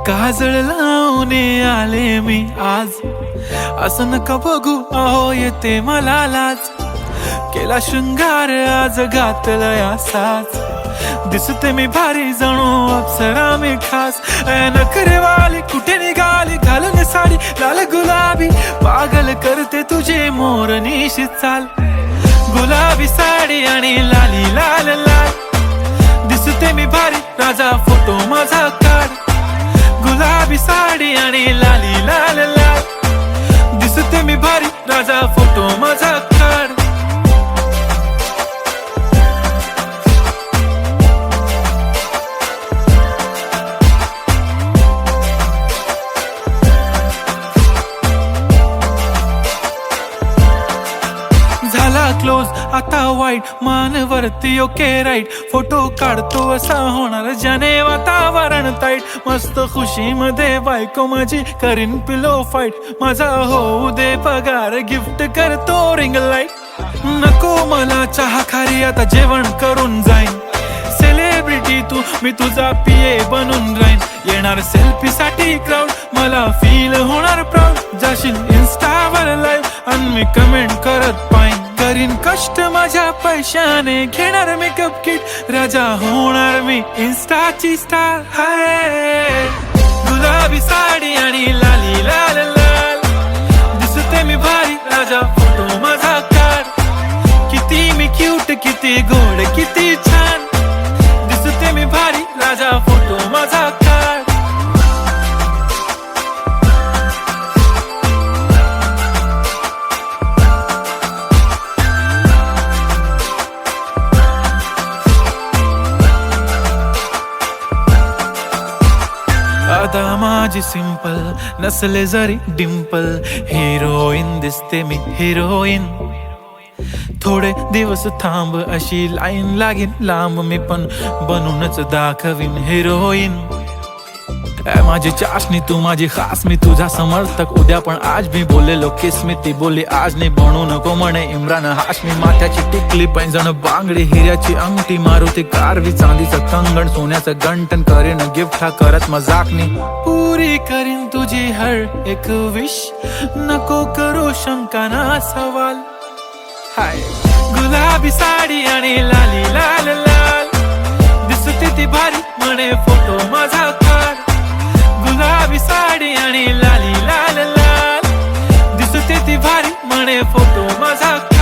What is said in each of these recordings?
काजळ लावून आले मी आज, असं नका बघू अहो येते मला लाज. केला शृंगार आज घातला साज, दिसते मी भारी जणू अप्सरा मी खास. नखरेवाली कुठे निघाली घालून साडी लाल गुलाबी, पागल करते तुझे मोरनीशी चाल. गुलाबी साडी आणि लाली लाल लाल, दिसते मी भारी राजा फोटो माझा काढ. गुलाबी साडी आणि लाली लाल लाल, दिसते मी भारी राजा फोटो माझा काढ. झाला क्लोज आता वाईट, मानवरती ओके राईट. फोटो काढतो असा होणार ज्याने वातावरण ताईट. मस्त खुशी मध्ये बायको माझी करीन पिलो फाईट. माझा होऊ दे पगार गिफ्ट करतो रिंग लाईट. नको मला चहा खारी आता जेवण करून जाईन. सेलिब्रिटी तू मी तुझा पिये बनून राहीन. येणार सेल्फी साठी क्राऊड मला फील होणार प्राऊड. जाशील इन्स्टावर लाईव्ह आणि मी कमेंट करत पाईन. करीन कष्ट माझ्या पैशाने घेणार मेकअप किट. राजा होणार मी इन्स्टाची स्टार. हाय गुलाबी साडी आणि लाली लाल लाल, दिसते मी भारी राजा फोटो माझा काढ. किती मी क्यूट किती गोड किती छान, दिसते मी भारी राजा फोटो माझा काढ. आता माझी सिंपल नसले जरी डिंपल, हिरोईन दिसते मी हिरोईन. थोडे दिवस थांब अशी लाईन लागेल लांब, मी पण बनूनच दाखवीन हिरोईन. माझी चाशनी तू माझी खास, मी तुझा समर्थक उद्या पण आज मी बोललेलो किस मी. ती बोलली आज नाही बनू नको म्हणे इम्रान हाशमी. माथ्याची टिकली पैंजण बांगडी हिऱ्याची अंगठी, मारुती कारवी चांदीचं कंगण सोन्याचं गंटन. करीन गिफ्ट हा करत मजाकनी, पुरी करीन तुझी हर एक विश. नको करू शंका ना सवाल. हाय गुलाबी साडी आणि लाली लाल लाल, दिसते ती भारी म्हणे फोटो माझा काढ. गुलाबी साडी आणि लाली लाल लाल, दिसते ती भारी म्हणे फोटो माझा काढ.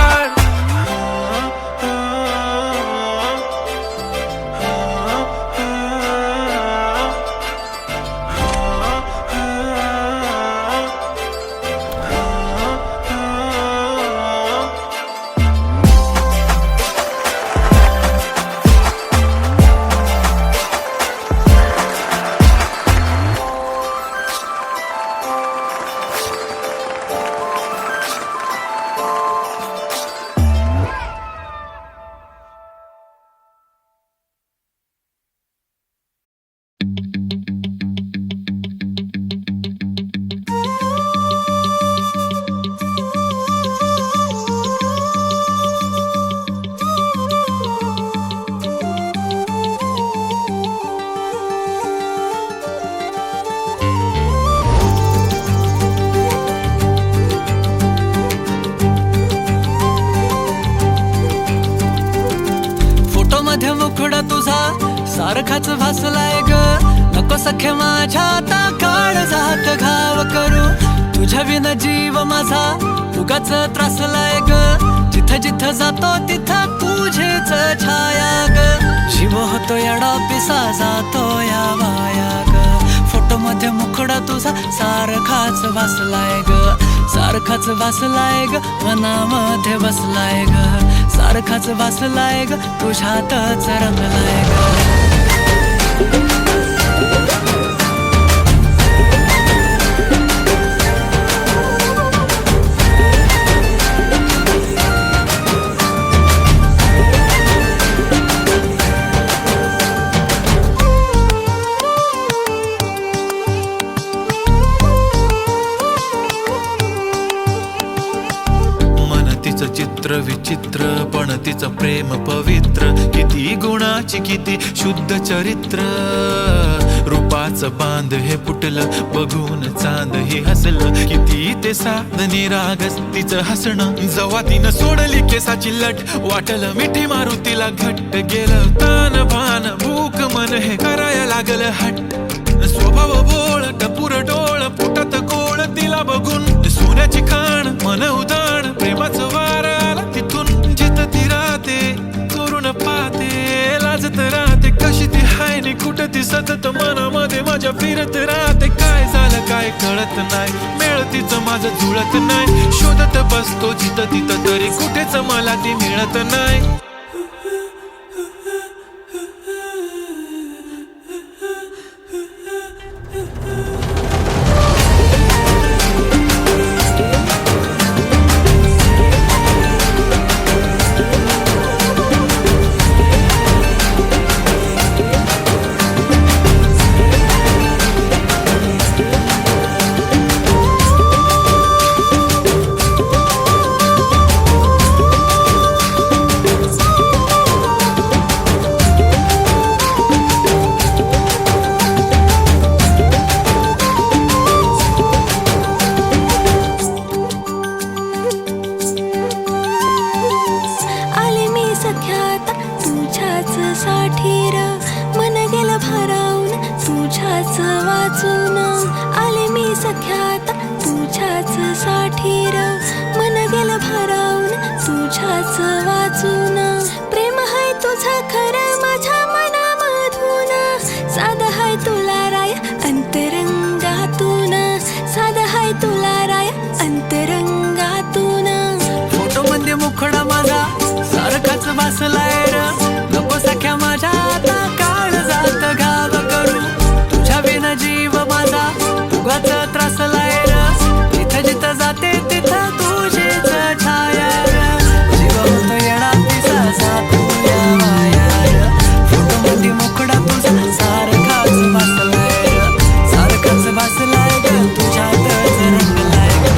मुखडा तुझा सारखाच भासलाय ग. नको सख्य माझ्या आता काळ जात घाव करू. तुझ्या विना जीव माझा उगाच त्रासलाय ग. जिथं जिथं जातो तिथं तुझीच छाया ग. जीव होतो येडा पिसा जातो या वाया ग. फोटो मध्ये मुखडा तुझा सारखाच भासलाय ग. सारखाच भासलाय ग, मनामध्ये बसलाय ग. सारखाच भासलाय ग, तुझ्यातच रंगलाय ग. चित्र विचित्र पण तिचं प्रेम पवित्र. किती गुणाची किती शुद्ध चरित्र, रूपाचं बांध हे फुटलं, बघून चांद हे हसलं. किती ते साधनी रागस तिचं हसणं, जवा तिनं सोडली केसाची लट, वाटलं मिठी मारू तिला घट्ट. गेलं तान भान भूक मन हे करायला लागलं हट्ट. स्वभाव बोळ टपूर डोळ पोटात गोळ, तिला बघून सोन्याची खाण मन उदाण. प्रेमाचं वार आला तिथून, जिथं ती राहते करून पाहते, लाजत राहते कशी ती हाय नि कुठं ती सतत मनामध्ये माझ्या फिरत राहते. काय झालं काय कळत नाही, मेळ तिचं माझं जुळत नाही. शोधत बसतो जिथं तिथं तरी कुठेच मला ती मिळत नाही. तुझ्याच वाचून आले मी सख्यात, तुझ्याच साठीर मन गेलं भारावून, तुझ्याच वाचून. प्रेम हाय तुझं खरं माझ्या मनामधून, साधं हाय तुला राय अंतरंगातून, साधं हाय तुला राय अंतरंगातून. फोटो मध्ये मुखडा माझा सारखाच भासलाय र, नको सख्या माझ्या आता काळ जात घाव करू. तुझ्या विना जीव माझा उगाच त्रासलाय र, जिथं जिथं जाते तिथं तुझीच छाया र. जीव होत येणार तिचा साथूया माया र, फोटो मध्ये मुखडा तुझा सारखाच भासलाय र, सारखाच भासलाय ग तुझ्यातच रंगलाय ग.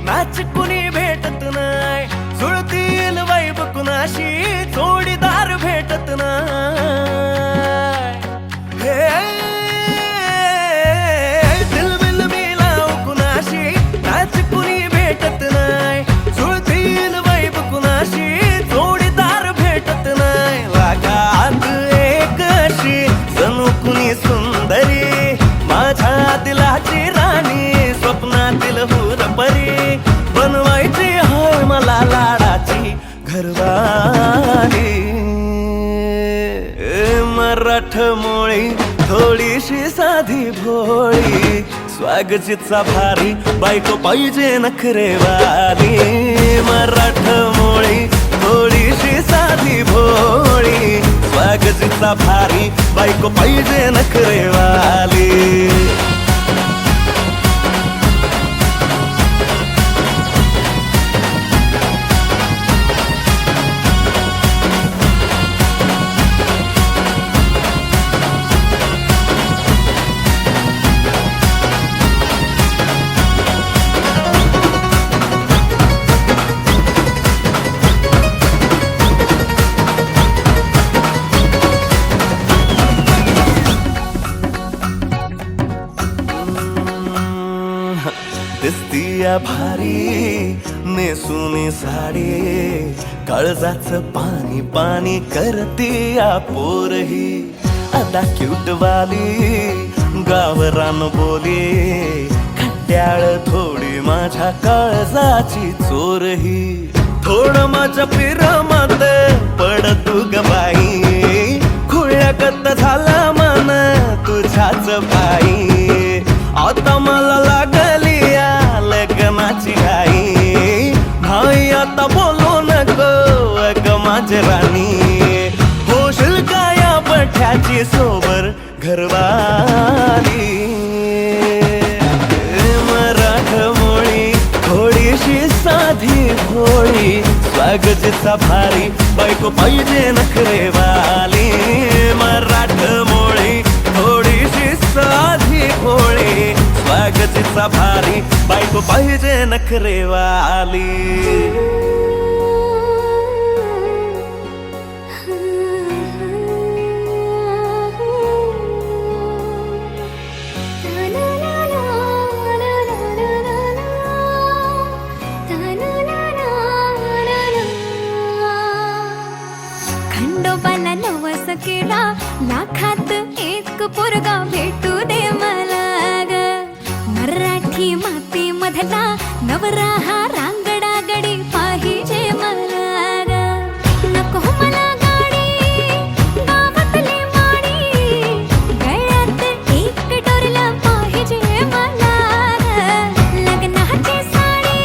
मॅच कुणी भेटत नाय, जुळतील वाईब कुणाशी जोडीदार भेटत नाय. दिलबिल मिलाव कुणाशी मॅच कुणी भेटत नाय, जुळतील वाईब कुणाशी जोडीदार भेटत नाय. लागात एक अशी जणू कुणी सुंदरी, माझ्या दिलाची राणी स्वप्नातील हुरपरी, बनवायची हाय मला लाडाची घरवाली. मराठमोळी थोडीशी साधी भोळी, स्वागतीचा भारी बायको पाहिजे नखरेवाली. मराठमोळी थोडीशी साधी भोळी, स्वागतीचा भारी बायको पाहिजे नखरेवाली. दिसतीया भारी नेसुनी साडी, काळजाचं पाणी पाणी करतीया पोरही. आता क्यूटवाली गावरान बोली, घड्याळ थोडी माझ्या काळजाची चोरही थोडं माझ्या पिरमात पड तू ग बाई खुळ्याकत झाला मन तुझ्याच पायी आता मला लागली या लग्नाची घाई भाई आता बोलू नको ग माझी राणी होशील का या पठ्याची सोबर घरवाली मराठमोळी थोडीशी साधी भोळी स्वागतीचा भारी बायको पाहिजे नखरेवाली मराठमोळी थोडीशी साधी भोळी स्वागतीचा भारी बायको पाहिजे नखरेवाली खंडोबाला नवस केला लाखात एक पोरगा भेटू दे मला ग मराठी माती मधला नवरा हा रांगडा गडी पाहिजे मला ग नको मला गाडी गावातली माडी गळ्यात एक डोरला पाहिजे मला ग लग्नाची साडी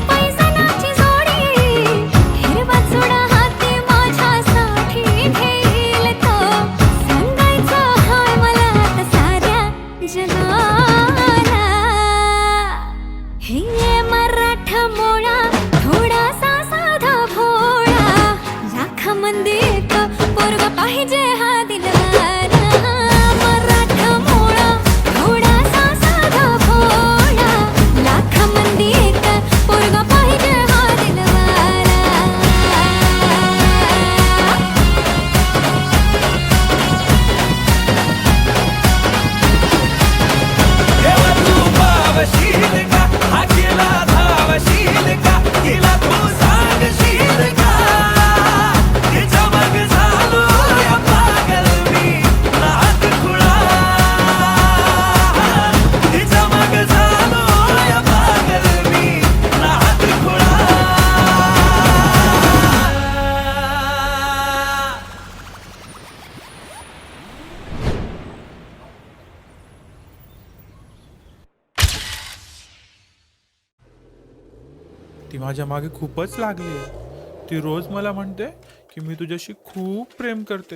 पैसनाची जोडी हिरवा चुडा हाती माझ्यासाठी घेईल तो सांगायचा हाय मला आता साऱ्या जगाला हे मराठा मोळा थोडासा साधा भोळा लाखामध्ये एक पोरगा पाहिजे हा दिलवाला मराठा मोळा थोडासा साधा भोळा लाखामध्ये एक पोरगा पाहिजे हा दिलवाला तेव्हा तू पावशील का हा केला धावशील का तिला तू सांगशील का तिच्या मग झालो या पागल मी नाद खुळा तिच्या मग झालो या पागल मी नाद खुळा ती माझ्या मागे खूपच लागली आहे. ती रोज मला म्हणते की मी तुझ्याशी खूप प्रेम करते.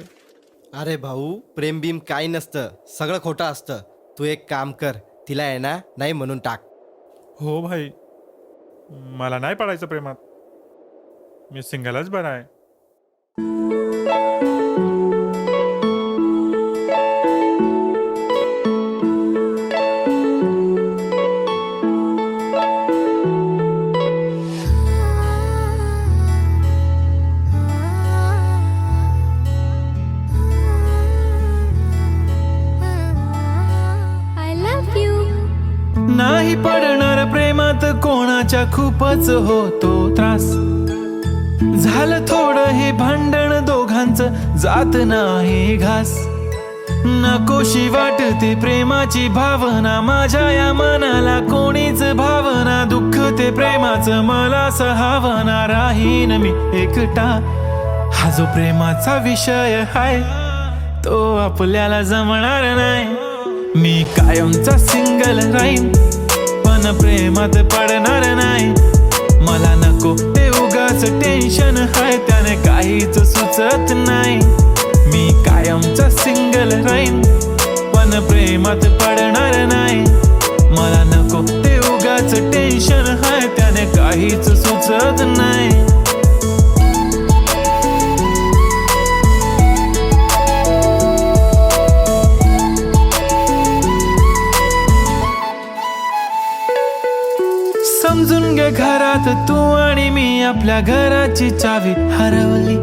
अरे भाऊ प्रेम बीम काही नसतं सगळं खोटं असतं. तू एक काम कर तिला आहे ना नाही म्हणून टाक. हो भाई मला नाही पडायचं प्रेमात. मी सिंगलच बरा आहे. I love you. नाही पडणार प्रेमात कोणाच्या खूपच होतो त्रास. झालं थोडं हे भांडण दोघांचं जात नाही घास. नकोशी वाटते प्रेमाची भावना माझ्या या मनाला कोणीच भावना. दुःख ते प्रेमाचं मला सहावना. राहीन मी एकटा हा जो प्रेमाचा विषय हाय तो आपल्याला जमणार नाही. मी कायमचा सिंगल राहीन पण प्रेमात पडणार नाही. मला नको ते उगाच टेन्शन हाय त्याने काहीच सुचत नाही. मी कायमचा सिंगल राहीन पण प्रेमात पडणार नाही. मला नको ते उगाच टेन्शन हाय त्याने काहीच सुचत नाही. समजून घे घरात तू आणि मी आपल्या घराची चावी हरवली.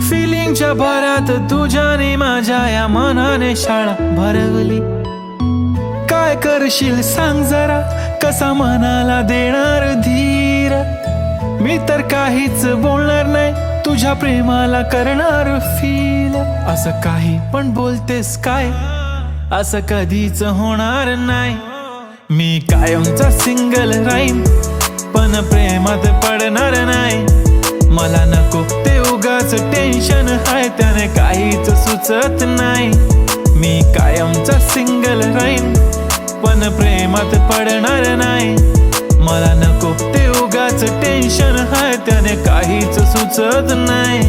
फिलिंगच्या भरात तुझ्याने माझ्या या मनाने शाळा भरवली. काय करशील सांग जरा कसा मनाला देणार धीर. मी तर काहीच बोलणार नाही तुझ्या प्रेमाला करणार फील. असं काही पण बोलतेस काय असं कधीच होणार नाही. मी कायमचा सिंगल राहीन पण प्रेमात पडणार नाही. मला नको ते उगाच टेन्शन हाय त्याने काहीच सुचत नाही. मी कायमचा सिंगल राहीन पण प्रेमात पडणार नाही. मला नको ते उगाच टेन्शन हाय त्याने काहीच सुचत नाही.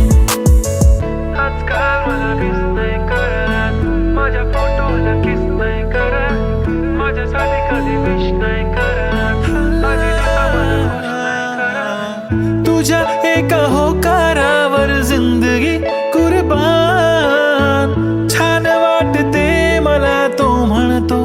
आजकाल मला किस नाही करत, माझ्या फोटोला किस नाही करत, माझ्यासाठी कधी विश नाही करत, माझी दिशा मला खुश नाही करत. तुझ्या एका होकारावर जिंदगी कुर्बान. छान वाटते मला तो म्हणतो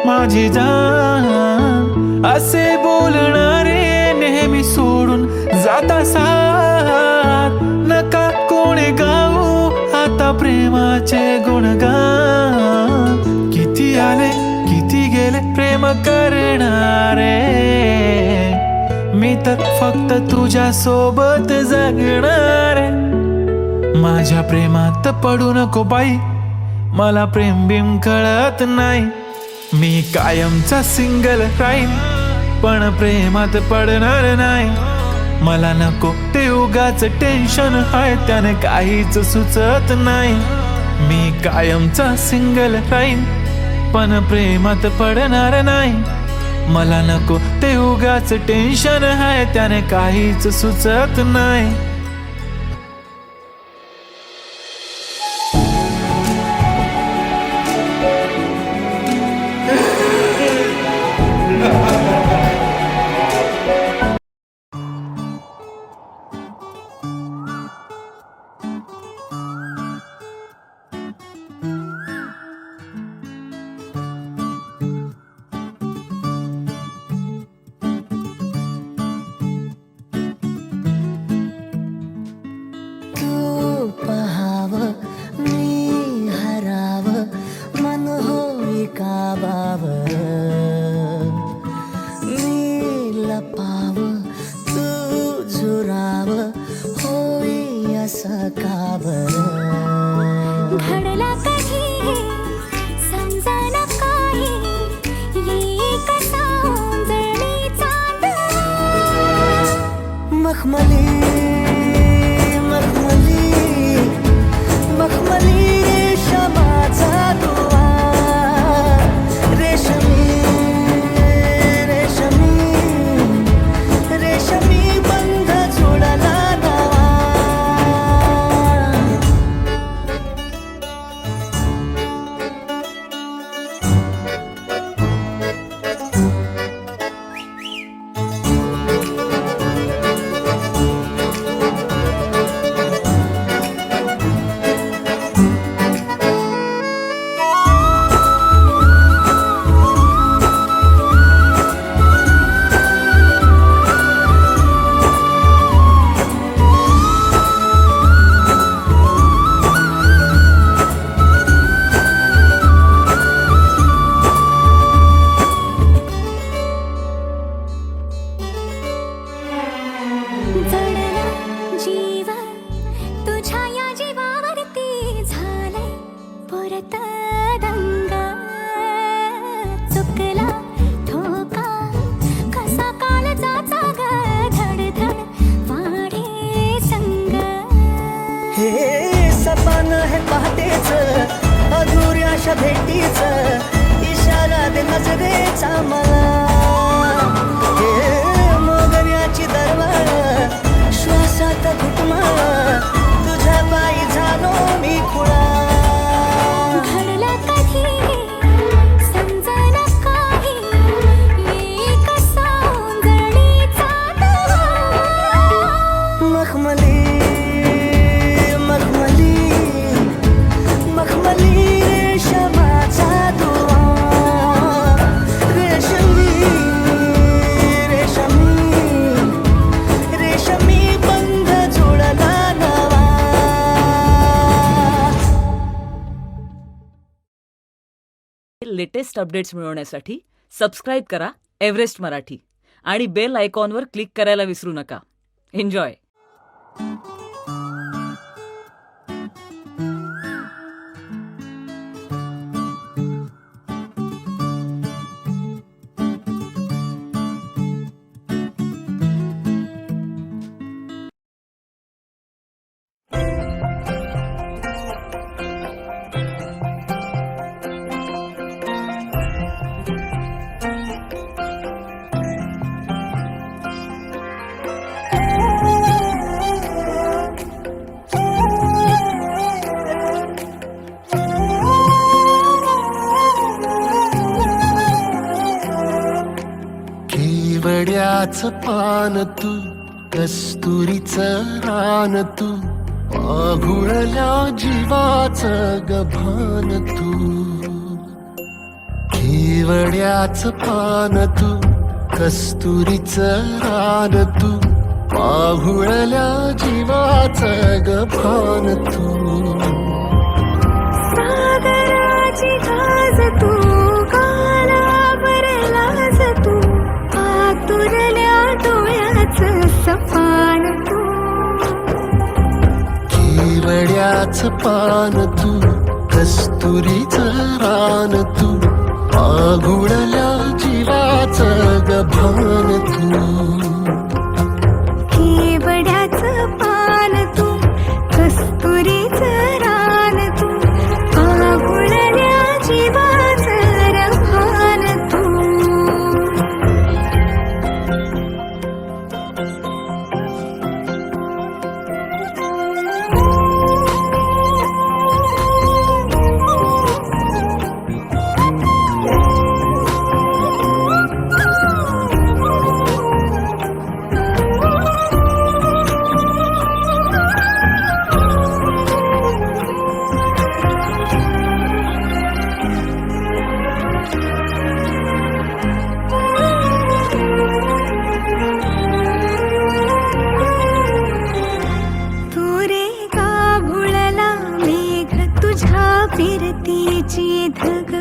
माझी जान. असे बोलणारे नेहमी सोडून जाता साथ. नका कोणी गाऊ आता प्रेमाचे गुणगान. किती आले किती गेले प्रेम करणारे, मी तर फक्त तुझ्या सोबत जगणारे. माझ्या प्रेमात पडू नको बाई, मला प्रेम बिम कळत नाही. मी कायमचा सिंगल राहीन पण प्रेमात पडणार नाही. मला नको ते उगाच टेन्शन हाय त्याने काहीच सुचत नाही. मी कायमचा सिंगल राहीन पण प्रेमात पडणार नाही. मला नको ते उगाच टेन्शन हाय त्याने काहीच सुचत नाही. घडला कधी समजना काही, येई कसा ओंजळी चांद. मखमली मखमली मखमली रेशमाचा दुवा. रेशमी रेशमी रेशमी बंध जुळला नवा. जडला जीव तुझ्या या जीवावरती झालंय परत दंग. चुकला ठोका कसा काळजाचा ग, धडधड वाढे संग. हे सपन है पहाटेच अधुऱ्याशा भेटीच, इशारा दे नजरेचा मला. हे मोगऱ्याची दरवाळ श्वासात घुटमळ, तुझ्या पायी झालो मी खुळा. घडला कधी समजना काही, येई कसा ओंजळी चांद. मखमली मखमली मखमली रेशमाचा दुवा. रेशमी रेशमी रेशमी बंध जुळला नवा. लेटेस्ट अपडेट्स मिळवण्यासाठी सबस्क्राईब करा एव्हरेस्ट मराठी आणि बेल आयकॉनवर क्लिक करायला विसरू नका. एन्जॉय. केवड्याच पान तू कस्तुरीचं रान तू आघुळल्या जीवाचं गभान तू केवड्याच पान तू कस्तुरीचं रान तू आघुळल्या जीवाचं गभान तू सागराची गाज तू गालावर लाज तू आतुरल्या डोळ्याचं सपान तू केवड्याच पान तू कस्तुरीचं रान तू आघुळल्या जीवाचं गभान तू केवड्याचं पान तू कस्तुरीचं रान तू आघुळल्या जीवाचं रभान तू फिरतीची धग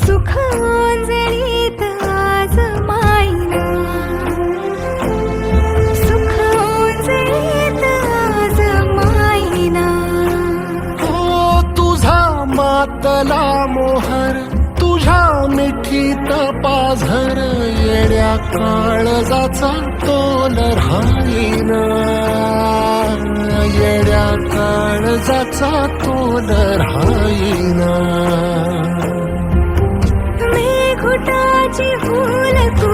सुख ओंजळीत आज मायना सुख ओंजळीत आज मायना ओ तुझा मातला मोहर तुझ्या मिठीत पाझर येड्या काळजाचा तोल राहीना येड्या काळजाचा तोल राहीना मेघुटाची फूल तू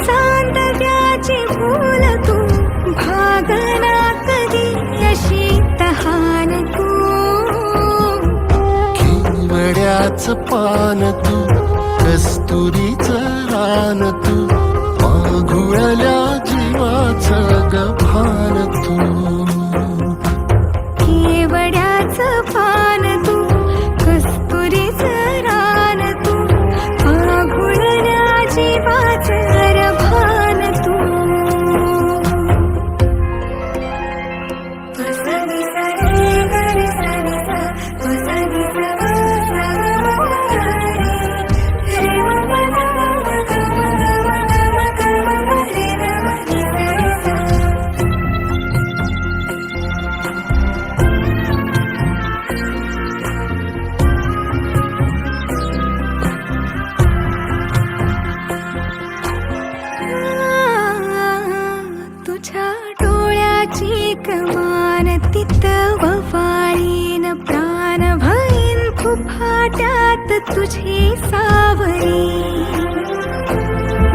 चांदण्याची फूल तू भागना कधी अशी तहान तू केवड्याच पान तू कस्तुरीचं रान तू आघुळल्या जीवाचं गभान तू केवड्याचं पान तू कस्तुरीचं रान तू आघुळल्या जीवाचं रभान तू वसनी सरे गरे सरे सा वसनी सवा सा रे मना रे रे सा तुझ्या डोळ्याची कमान तित ववाळीन प्राण भईन फुफाट्यात तुझी सावरी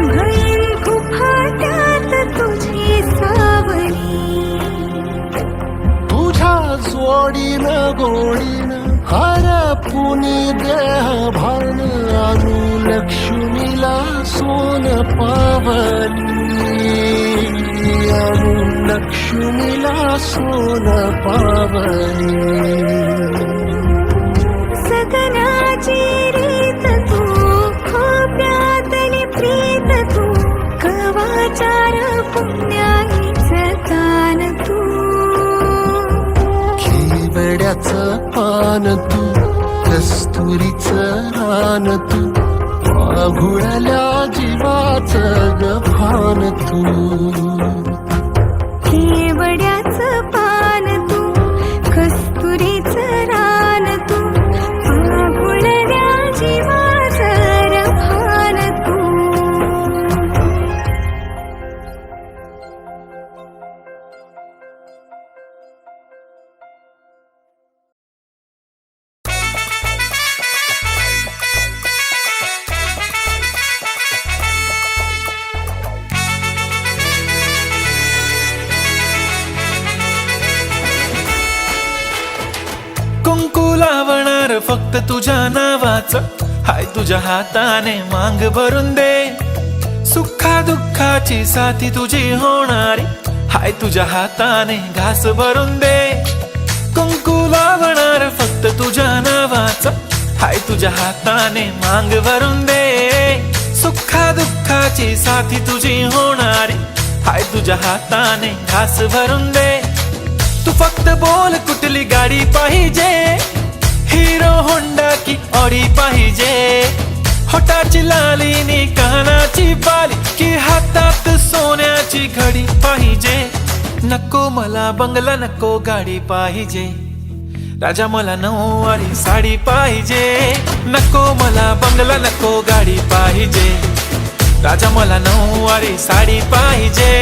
भईन फुफाट्यात तुझी सावरी तुझ्या जोडीन गोडीन हरपुनी देह भान आणू लक्ष्मीला सोन पावली आणू लक्ष्मीला सोन पावली सगनाची रीत तू खोप्यातली प्रीत तू कवाचार पुण्याईचं कान तू केवड्याचं पान तू कस्तुरीचं रान तू आघुळल्या जीवाचं गभान तू केवड्याचं पान तू कस्तुरीचं रान तू आघुळल्या जीवाचं रभान तू कुंकू लावणार फक्त तुझ्या नावाचं हाय तुझ्या हाताने मांग भरून दे सुखा दुःखाची साथी तुझी होणारी, हाय तुझ्या हाताने घास भरून दे. कुंकू लावणार फक्त तुझ्या नावाचं, हाय तुझ्या हाताने मांग भरून दे. सुखा दुःखाची साथी तुझी होणारी, हाय तुझ्या हाताने घास भरून दे. तू फक्त बोल कुठली गाडी पाहिजे, हिरो होंडा की ऑडी पाहिजे. होटाची लाली नी कानाची बाली, की हातात सोन्याची घडी पाहिजे. नको मला बंगला, नको गाडी पाहिजे. राजा मला नऊवारी साडी पाहिजे. नको मला बंगला, नको गाडी पाहिजे. राजा मला नऊवारी साडी पाहिजे.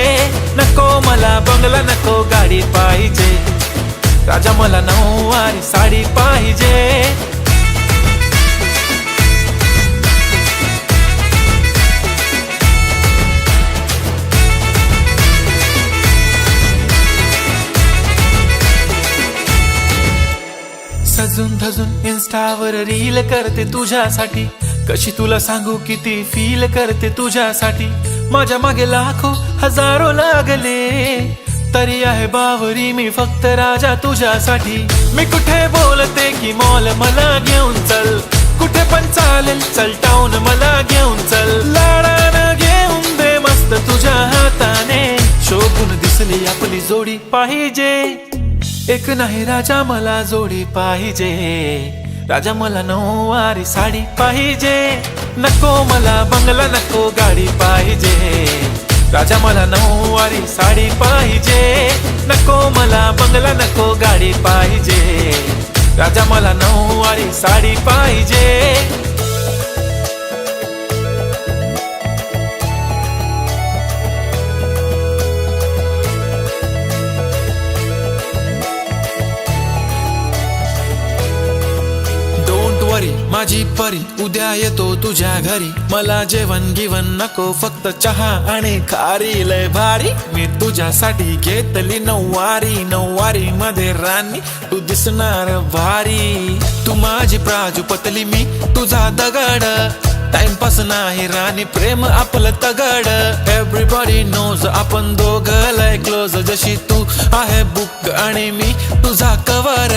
नको मला बंगला, नको गाडी पाहिजे. राजा मला नऊवारी साडी पाहिजे. सजून धजून इन्स्टावर रील करते तुझ्यासाठी, कशी तुला सांगू किती फील करते तुझ्यासाठी. माझ्या मागे लाखो हजारो लागले, तरी आहे बावरी मी फक्त राजा तुझ्यासाठी. मी कुठे बोलते की मॉल मला घेऊन चल, कुठे पण चालेल चल टाऊन मला घेऊन चल. लाडानं घेऊन दे मस्त तुझ्या हाताने, शोभून दिसली आपली जोडी पाहिजे. एक नाही राजा मला जोडी पाहिजे. राजा मला नऊवारी साडी पाहिजे. नको मला बंगला, नको गाडी पाहिजे. राजा मला नऊवारी साडी पाहिजे. नको मला बंगला, नको गाडी पाहिजे. राजा मला नऊवारी साडी पाहिजे. माझी परी उद्या येतो तुझ्या घरी, मला जेवण गिवण नको फक्त चहा आणि खारी. लय भारी मी तुझ्यासाठी घेतली नऊवारी, नऊवारी मध्ये राणी तू दिसणार भारी. तू माझी प्राजूपतली, मी तुझा दगड. टाइमपास नाही राणी, प्रेम आपलं तगड. एव्हरीबॉडी नोज आपण दोघं लय क्लोज, जशी तू आहे बुक आणि मी तुझा कवर.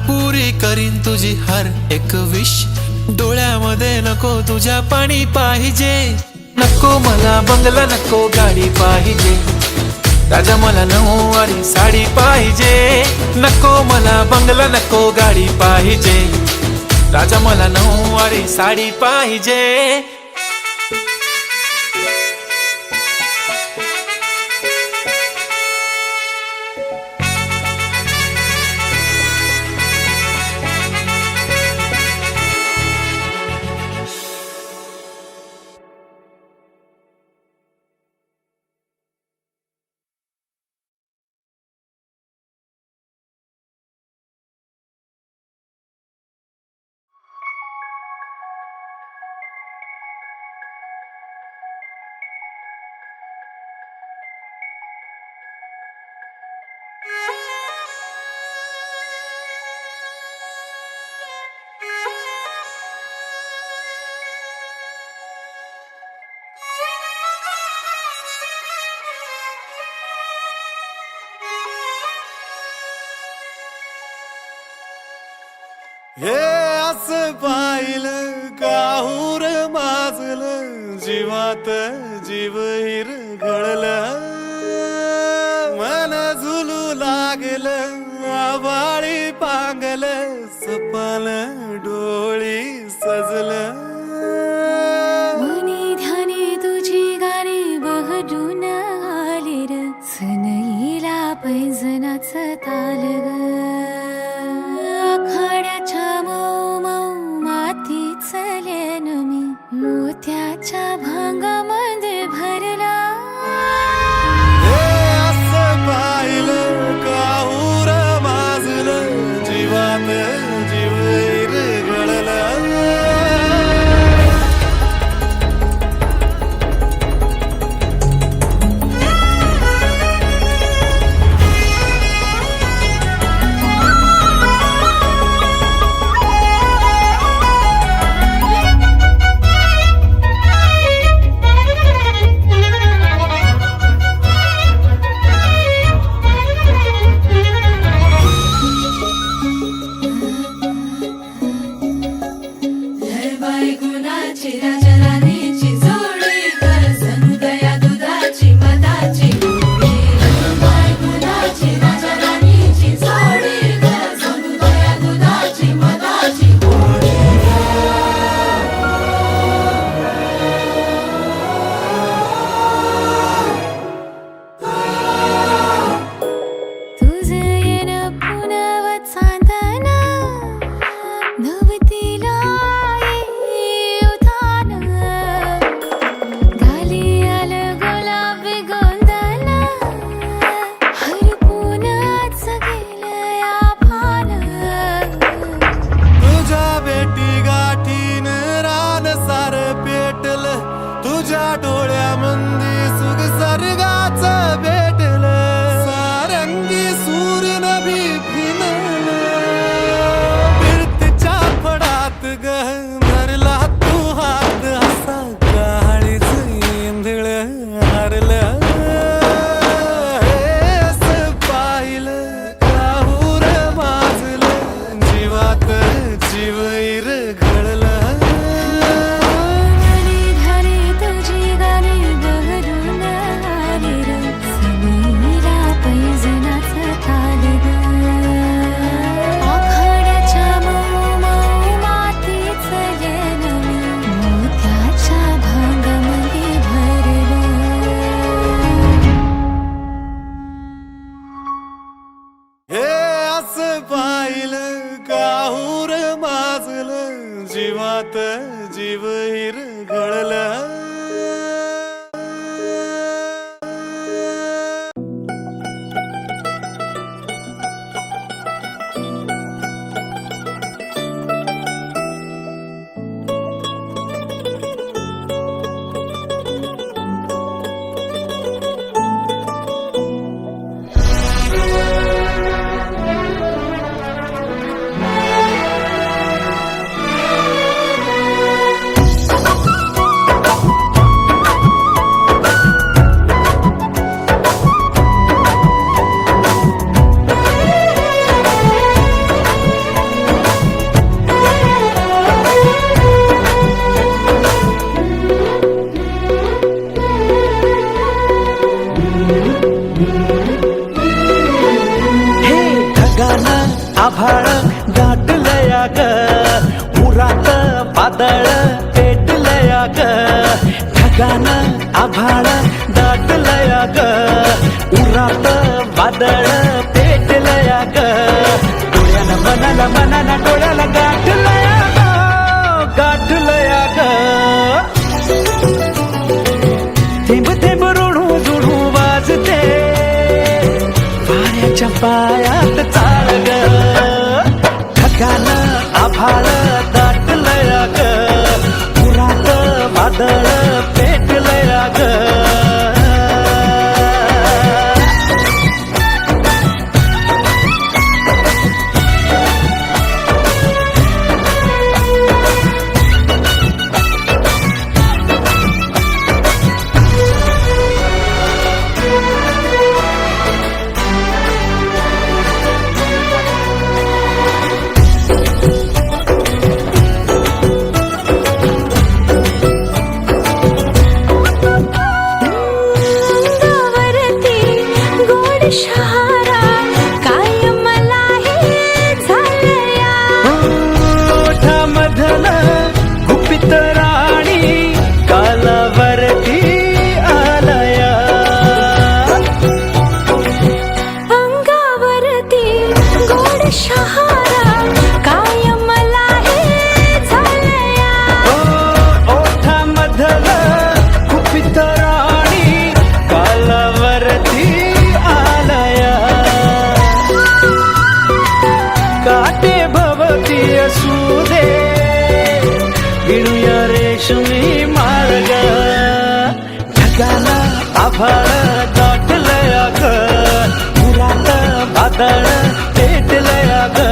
पुरी करीन तुझी हर एक विश, डोळ्यामध्ये नको तुझ्या पाणी पाहिजे. नको मला बंगला, नको गाडी पाहिजे. राजा मला नऊवारी साडी पाहिजे. नको मला बंगला, नको गाडी पाहिजे. राजा मला नऊवारी साडी पाहिजे. हे असं पाहिलं काहूर माजलं, जीवात जीव हिर घडलं. मन झुलू लागलं, आभाळी पांगलं, सपन डोळी सजलं. मनी ध्यानी तुझी गाणी बहडून आली र, सनईला पैंजनाचं ताल ग. आखाड्याच्या मऊ मऊ मातीच लेन मी, मोत्याच्या भांगामध्ये भरला. हे असं पाहिलं काहूर माजलं, जीवात जीव हिर घडलं. जीवात जीव हिरघळला. आभाळ दाटलया ग उरात वादळ पेटलया ग ढगान आभाळ दाटलया ग उरात वादळ पेटलया ग डोळ्यानं मनाला डोळ्याला गाठलया ग थेंब थेंब रुणू जुणू वाजते पाण्याच्या पायात चाळ ग ढगान आभाळ दाटलया ग पुरात वादळ पेटलया ग शहारा काय मला हे झालया ओठामधल गुपित राणी कालावरती आलया अंगावरती गोड शहारा काय मला हे झालया ओठामधल गुपित राणी कालावरती काटे भवती असू दे विणूया रेशमी मार्ग ढगाला आभाळ दाटलया ग पुरात वादळ पेटलया ग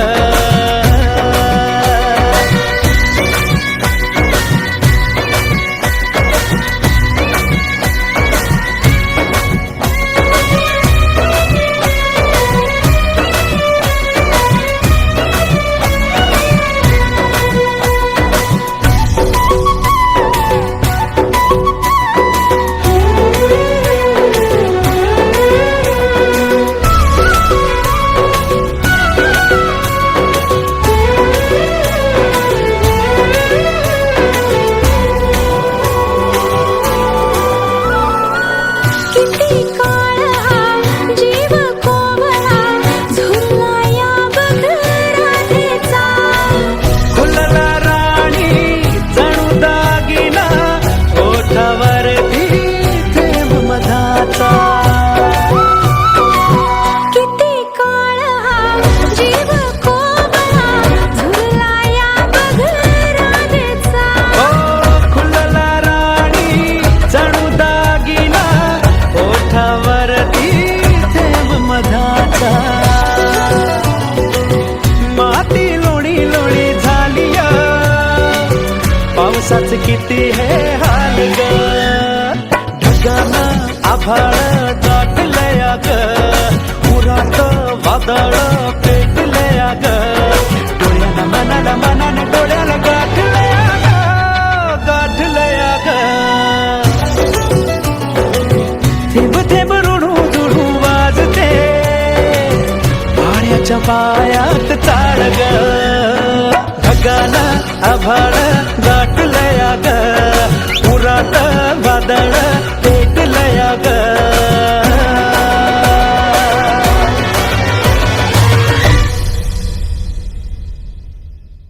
पावसाच किती हे हाल ग ढगान आभाळ दाटलया ग पुरात वादळ पेटलया ग डोळ्यानं मनाला डोळ्याला गाठलया ग थेंब थेंब रुणू जुणू वाजते पाण्याच्या पायात चाळ ग ढगान आभाळ दाटलया ग पुरात वादळ